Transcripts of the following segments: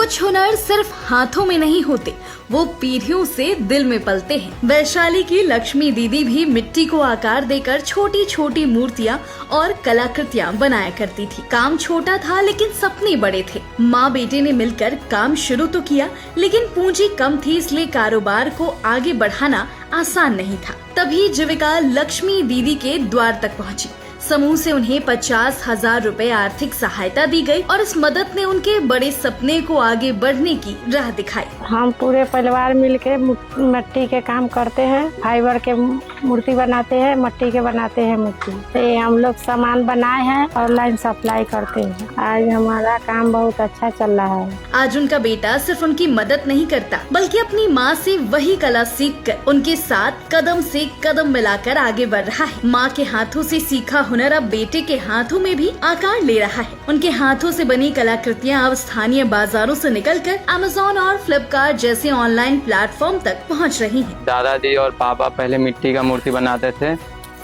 कुछ हुनर सिर्फ हाथों में नहीं होते, वो पीढ़ियों से दिल में पलते हैं। वैशाली की लक्ष्मी दीदी भी मिट्टी को आकार देकर छोटी छोटी मूर्तियाँ और कलाकृतियाँ बनाया करती थी। काम छोटा था लेकिन सपने बड़े थे। माँ बेटे ने मिलकर काम शुरू तो किया, लेकिन पूंजी कम थी, इसलिए कारोबार को आगे बढ़ाना आसान नहीं था। तभी जीविका लक्ष्मी दीदी के द्वार तक पहुँची। समूह से उन्हें 50,000 रुपए आर्थिक सहायता दी गई और इस मदद ने उनके बड़े सपने को आगे बढ़ने की राह दिखाई। हम पूरे परिवार मिलके मिट्टी के काम करते हैं, फाइबर के मूर्ति बनाते हैं, मिट्टी के बनाते हैं मूर्ति। तो हम लोग सामान बनाए हैं, ऑनलाइन सप्लाई करते हैं। आज हमारा काम बहुत अच्छा चल रहा है। आज उनका बेटा सिर्फ उनकी मदद नहीं करता, बल्कि अपनी माँ से वही कला सीखकर उनके साथ कदम से कदम मिलाकर आगे बढ़ रहा है। माँ के हाथों से सीखा हुनर अब बेटे के हाथों में भी आकार ले रहा है। उनके हाथों से बनी कलाकृतियाँ अब स्थानीय बाजारों से निकलकर अमेज़न और फ्लिपकार्ट जैसे ऑनलाइन प्लेटफॉर्म तक पहुंच रही हैं। दादाजी और पापा पहले मिट्टी का मूर्ति बनाते थे,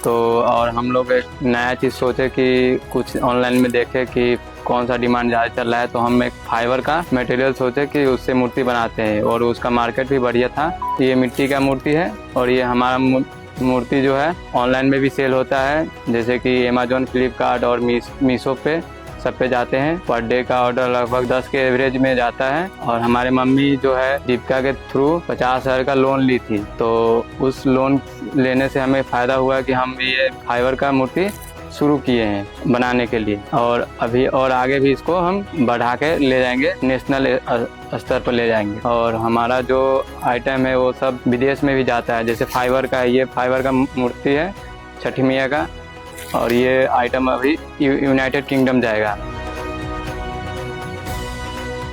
तो और हम लोग एक नया चीज़ सोचे कि कुछ ऑनलाइन में देखे कि कौन सा डिमांड ज़्यादा चल रहा है, तो हम एक फाइबर का मटेरियल सोचे कि उससे मूर्ति बनाते हैं और उसका मार्केट भी बढ़िया था। ये मिट्टी का मूर्ति है और ये हमारा मूर्ति जो है ऑनलाइन में भी सेल होता है, जैसे कि अमेज़न, फ्लिपकार्ट और मीशो पे सब पे जाते हैं। पर डे का ऑर्डर लगभग 10 के एवरेज में जाता है। और हमारे मम्मी जो है जीविका के थ्रू 50,000 का लोन ली थी, तो उस लोन लेने से हमें फ़ायदा हुआ कि हम ये फाइबर का मूर्ति शुरू किए हैं बनाने के लिए, और अभी और आगे भी इसको हम बढ़ा के ले जाएंगे, नेशनल स्तर पर ले जाएंगे। और हमारा जो आइटम है वो सब विदेश में भी जाता है, जैसे फाइबर का, ये फाइबर का मूर्ति है छठी मैया का, और ये आइटम अभी यूनाइटेड किंगडम जाएगा।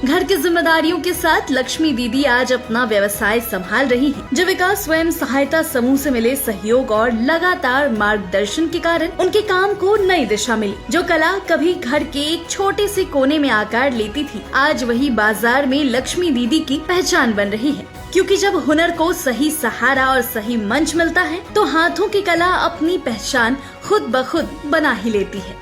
घर की जिम्मेदारियों के साथ लक्ष्मी दीदी आज अपना व्यवसाय संभाल रही हैं। जीविका स्वयं सहायता समूह से मिले सहयोग और लगातार मार्गदर्शन के कारण उनके काम को नई दिशा मिली। जो कला कभी घर के एक छोटे से कोने में आकार लेती थी, आज वही बाजार में लक्ष्मी दीदी की पहचान बन रही है। क्योंकि जब हुनर को सही सहारा और सही मंच मिलता है, तो हाथों की कला अपनी पहचान खुद ब खुद बना ही लेती है।